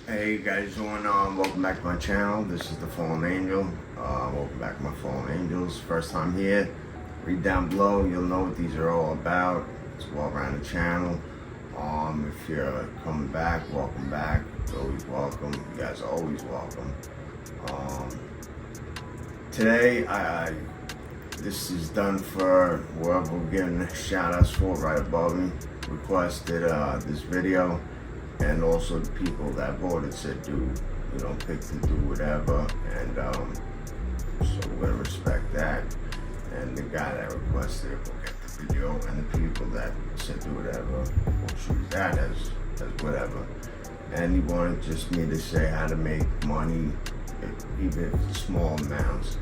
Hey guys, doing welcome back to my channel. This is the Fallen Angel. Welcome back to my Fallen Angels. First time here, read down below, you'll know what these are all about. It's well around the channel. If you're coming back, welcome back. You're always welcome. You guys are always welcome. Today this is done for whoever we're getting shout outs for right above me. Requested this video. And also the people that voted said pick to do whatever, and so we're gonna respect that. And the guy that requested it will get the video, and the people that said do whatever will choose that as whatever. And he wanted just me to say how to make money, even if it's small amounts.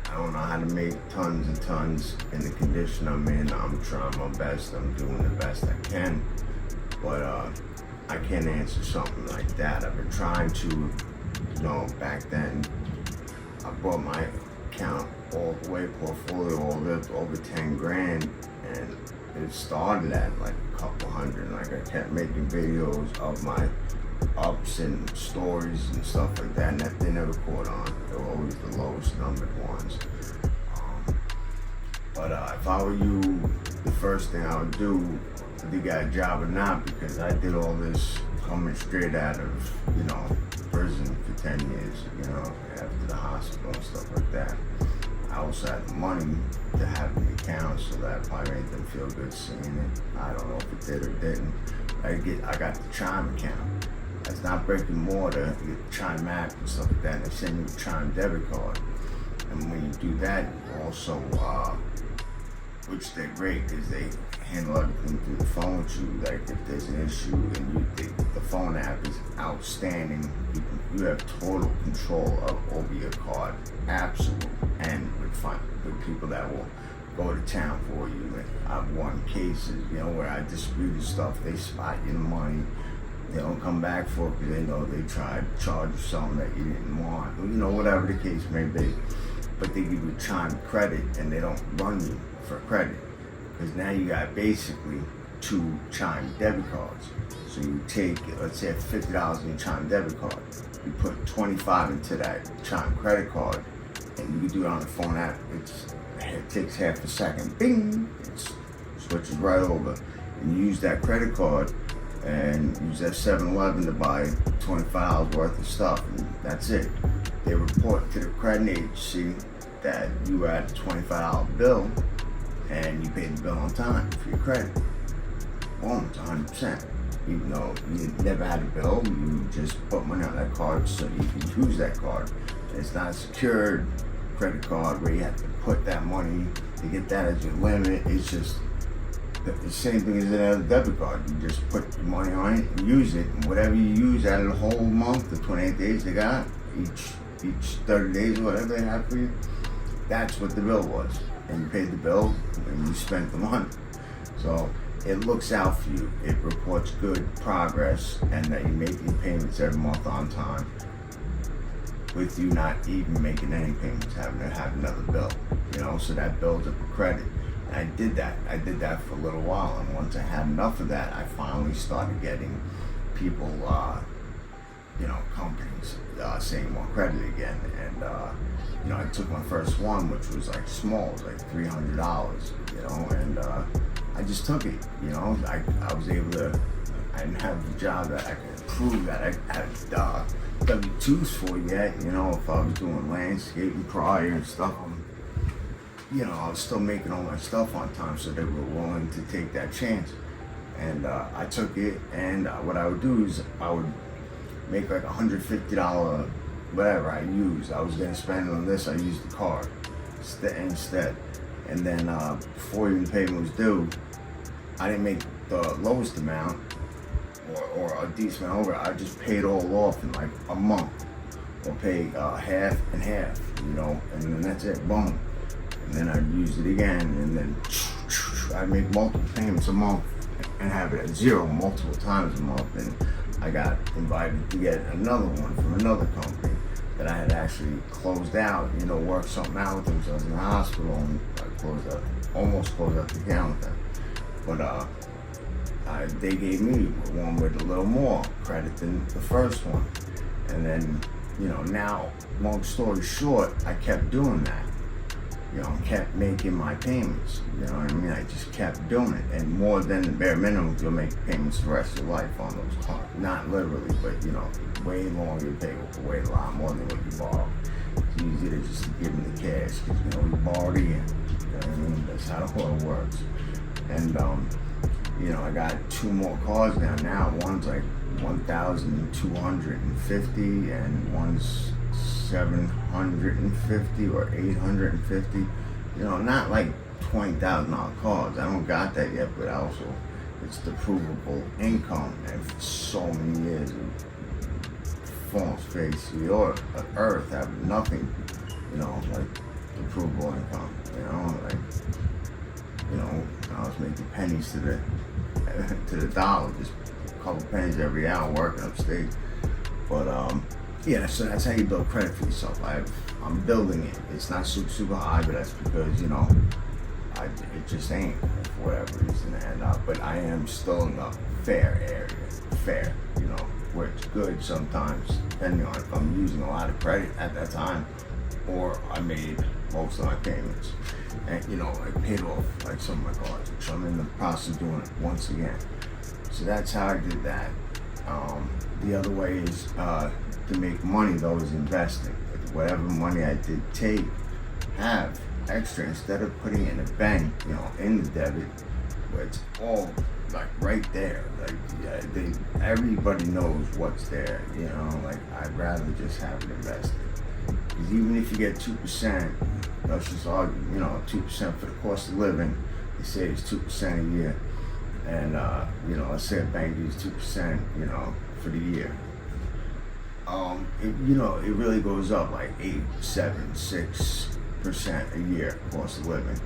I don't know how to make tons and tons in the condition I'm in. I'm trying my best. I'm doing the best I can, but I can't answer something like that. I've been trying to, back then, I brought my account all the way, portfolio all the over 10 grand, and it started at like a couple hundred. Like I kept making videos of my ups and stories and stuff like that, and that they never caught on. They were always the lowest numbered ones. But if I were you, the first thing I would do, if you got a job or not, because I did all this coming straight out of, prison for 10 years, after the hospital and stuff like that. I also had the money to have an account, so that probably made them feel good seeing it. I don't know if it did or didn't. I got the Chime account. That's not brick and mortar. You get the Chime app and stuff like that, and they send you a Chime debit card. And when you do that, you also, which they're great because they handle everything through the phone with you. Like if there's an issue and you think the phone app is outstanding, you have total control over your card, absolute. And with people that will go to town for you. And I've won cases, where I disputed stuff. They spot you the money. They don't come back for it because they know they tried to charge you something that you didn't want. Whatever the case may be. But they give you Chime credit and they don't run you for credit. Because now you got basically 2 Chime debit cards. So you take, let's say $50 in your Chime debit card. You put 25 into that Chime credit card, and you can do it on the phone app. It takes half a second. Bing! It switches right over. And you use that credit card and use that 7-Eleven to buy $25 worth of stuff, and that's it. They report to the credit agency that you had a $25 bill and you paid the bill on time for your credit. Boom, it's 100%. Even though you never had a bill, you just put money on that card so you can use that card. It's not a secured credit card where you have to put that money to get that as your limit. It's just the same thing as a debit card. You just put your money on it and use it. And whatever you use out of the whole month, the 28 days they got, each 30 days or whatever they have for you, that's what the bill was. And you paid the bill and you spent the money. So it looks out for you. It reports good progress and that you're making payments every month on time with you not even making any payments, having to have another bill. So that builds up a credit. And I did that for a little while, and once I had enough of that, I finally started getting people, companies saying more credit again. And I took my first one, which was like small, it was like $300, and I just took it. I was able to. I didn't have the job that I could prove that I had W-2s for yet. If I was doing landscaping prior and stuff. I was still making all my stuff on time, so they were willing to take that chance. And I took it, and what I would do is I would make like $150, whatever I used. I was going to spend on this, I used the card instead. And then before even the payment was due, I didn't make the lowest amount or a decent amount over. I just paid all off in like a month. Or pay half and half, and then that's it, boom. And then I'd use it again, and then I'd make multiple payments a month and have it at zero multiple times a month. And I got invited to get another one from another company that I had actually closed out, worked something out with them. So I was in the hospital and I almost closed out the account with them. But they gave me one with a little more credit than the first one. And then, now, long story short, I kept doing that. Kept making my payments. You know what I mean? I just kept doing it. And more than the bare minimum, you'll make payments the rest of your life on those cars. Not literally, but, way longer, you pay way a lot more than what you borrow. It's easier to just give them the cash because, you borrowed again. You know what I mean? That's how the world works. And, I got 2 more cars down now. One's like 1,250 and one's 750 or 850. Not like $20,000 cars. I don't got that yet, but also it's the provable income. And for so many years of false face the earth have nothing, like the provable income. I was making pennies to the dollar, just a couple pennies every hour working upstate. But so that's how you build credit for yourself. I'm building it. It's not super high, but that's because it just ain't for whatever reason. And but I am still in a fair area, where it's good sometimes, depending on if I'm using a lot of credit at that time, or I made most of my payments. And I paid off like some of my cards, which I'm in the process of doing it once again. So that's how I did that. The other way is to make money though is investing. Whatever money I did have extra, instead of putting it in a bank, in the debit, where it's all like right there. Like everybody knows what's there. I'd rather just have it invested. Because even if you get 2%, let's just argue, 2% for the cost of living, they say it's 2% a year. And, let's say a bank gives 2%, for the year. It really goes up like 8, 7, 6% a year cost of living,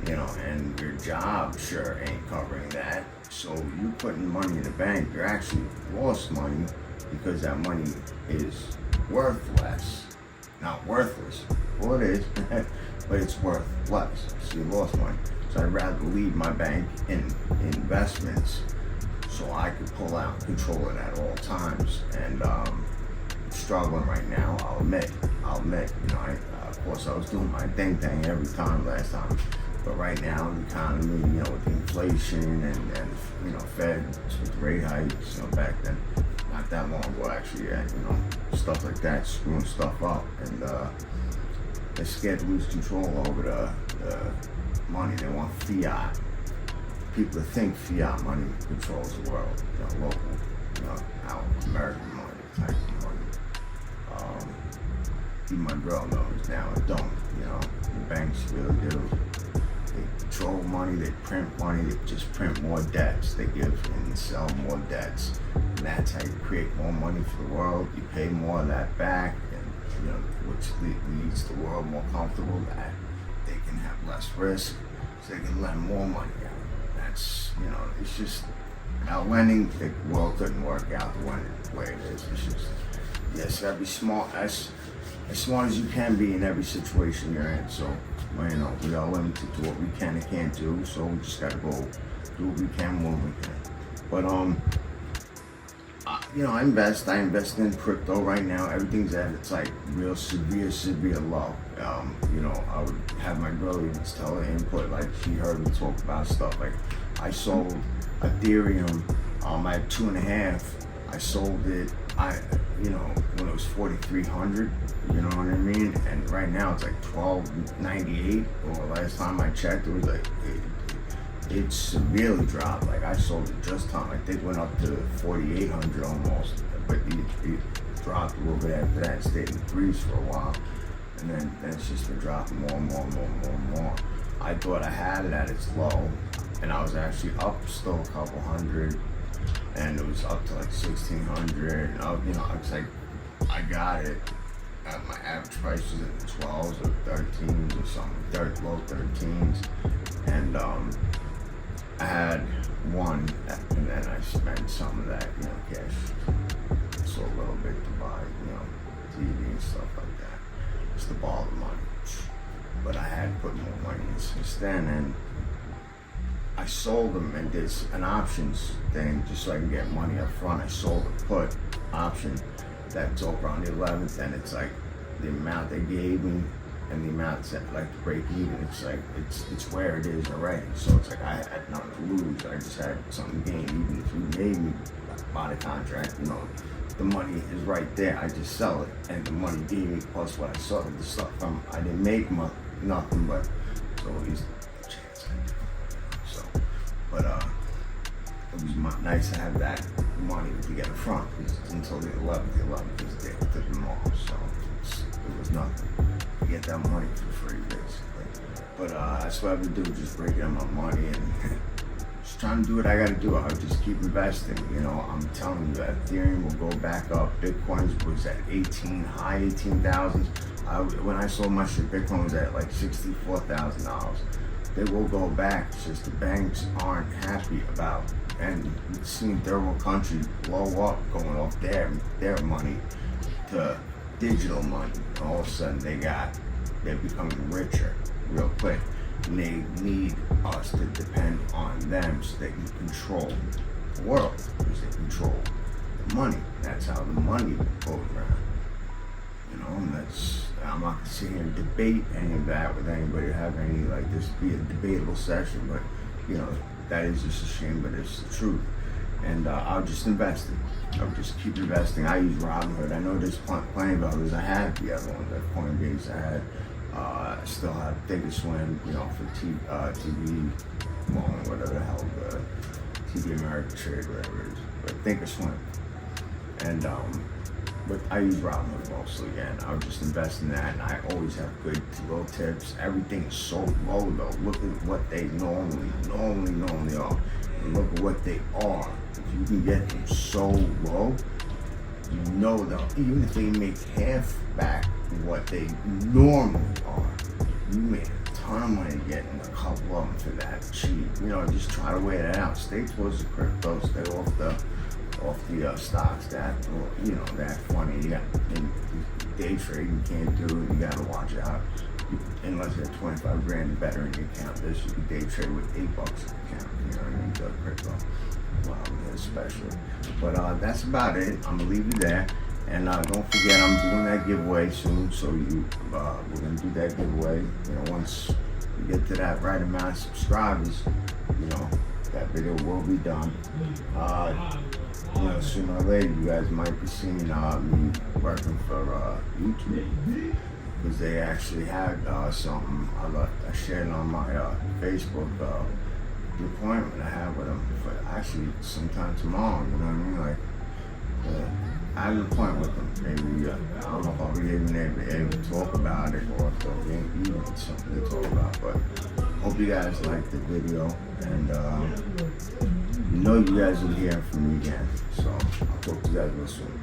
and your job sure ain't covering that. So you putting money in the bank, you're actually lost money because that money is worth less. Not worthless. Well, it is, but it's worth less. So you lost money. So I'd rather leave my bank in investments so I could pull out and control it at all times. And I'm struggling right now, I'll admit. Of course, I was doing my thing every time last time. But right now, the economy, with the inflation and Fed with rate hikes, back then, not that long ago actually, stuff like that, screwing stuff up, and they're scared to lose control over the money. They want fiat. People that think fiat money controls the world, local, our American money, type of money. Even my girl knows now it don't, the banks really do. They control money, they print money, they just print more debts. They give and sell more debts. And that's how you create more money for the world. You pay more of that back, and which leads the world more comfortable that they can have less risk, so they can lend more money out. That's, it's just, without lending, the world couldn't work out the way it is. It's just, yes, you gotta be smart, as smart as you can be in every situation you're in. So, we are limited to what we can and can't do, so we just gotta go do what we can when we can. But, I invest in crypto right now. Everything's at its like real severe low. I would have my girl even tell her input, like she heard me talk about stuff. Like I sold Ethereum, I had 2.5. I sold it, when it was 4,300. You know what I mean? And right now it's like 1298. Or last time I checked, it was like it severely dropped. Like I sold it just time. I think it went up to 4,800 almost, but it dropped a little bit after that. It stayed in the threes for a while, and then it's just been dropping more and more. I thought I had it at its low, and I was actually up still a couple hundred, and it was up to like 1,600. And I was like, I got it. My average price was in the 12s or 13s or something, low 13s, and I had one, and then I spent some of that, cash, so a little bit to buy, TV and stuff like that. Just to borrow the money. But I had put more money in since then, and I sold them and did an options thing just so I can get money up front. I sold a put option, that's over on the 11th, and it's like the amount they gave me and the amount that like to break even. It's like it's where it is already. So it's like I had nothing to lose. I just had something to gain. Even if you made me buy the contract, you know, the money is right there. I just sell it, and the money gave me plus what I sold the stuff. I didn't make nothing, but it's always a chance. So, but it was nice to have that money to get in front until the 11th. The 11th is there to tomorrow, so it was nothing. You get that money for free, basically. But that's what I would do, just breaking up my money and just trying to do what I got to do. I would just keep investing. You know, I'm telling you, that Ethereum will go back up. Bitcoin was at high 18,000s. When I sold my shit, Bitcoin was at like $64,000. They will go back. It's just the banks aren't happy about. And we've seen third world countries blow up, going off their money to digital money. All of a sudden they're becoming richer real quick. And they need us to depend on them so they can control the world, because they control the money. That's how the money goes around. You know, and I'm not gonna sit here and debate any of that with anybody, have any, like, this be a debatable session, but, you know, that is just a shame, but it's the truth. And I'll just invest it. I'll just keep investing. I use Robinhood. I know there's plenty of others. I had the other one, that Coinbase. I still have Thinkorswim, you know, for TV, whatever the hell, the TV America trade, whatever it is. But Thinkorswim. And but I use Robinhood mostly, and I'll just invest in that. And I always have good little tips. Everything is so low though. Look at what they normally are. And look at what they are. If you can get them so low, you know that even if they make half back what they normally are, you make a ton of money getting a couple of them for that cheap. You know, just try to weigh that out. Stay towards the crypto. Stay off the stocks that, you know, that funny. You got day trading, you can't do it. You gotta watch out. Unless you have 25 grand or better in your account, this you can day trade with $8 in your account. You know what I mean? The crypto, especially. But that's about it. I'm gonna leave you there. And don't forget, I'm doing that giveaway soon. So we're gonna do that giveaway. You know, once we get to that right amount of subscribers, you know, that video will be done. You know, sooner or later, you guys might be seeing me working for YouTube, because they actually had something I shared on my Facebook, the appointment I have with them for actually sometime tomorrow. You know what I mean? Like, I have an appointment with them. Maybe I don't know if I'll be able to talk about it, or if they'll be even something to talk about. But hope you guys liked the video, and you know you guys will hear from me again. So I'll talk to you guys real soon.